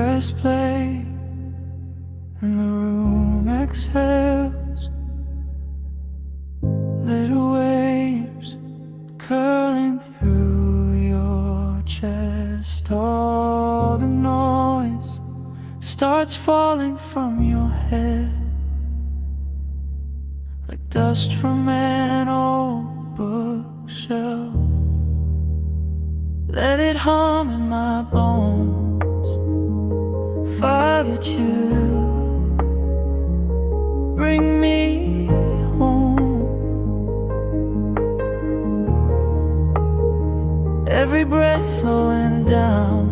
press play and the room exhales. Little waves curling through your chest. All the noise starts falling from your head like dust from an old bookshelf. Let it hum in my bones. Father, you bring me home. Every breath slowing down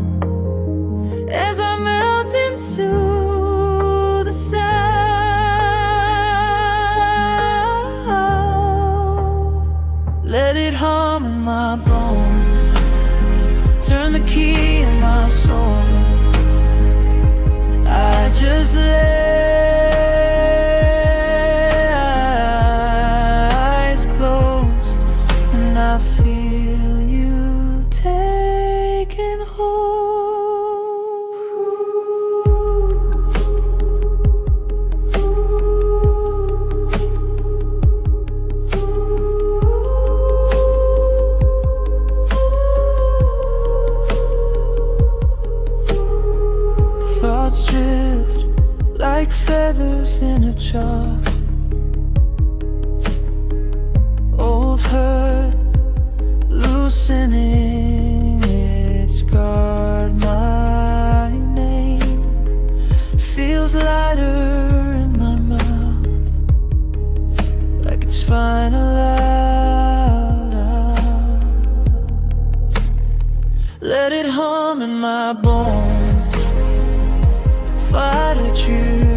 as I melt into the sound. Let it hum in my bones. Turn the key in my soul. I just lay eyes closed and I feel you taking hold. Thoughts drift like feathers in a jar. Old hurt loosening its guard. My name feels lighter in my mouth, like it's final out. Let it hum in my bones. Fight a truth.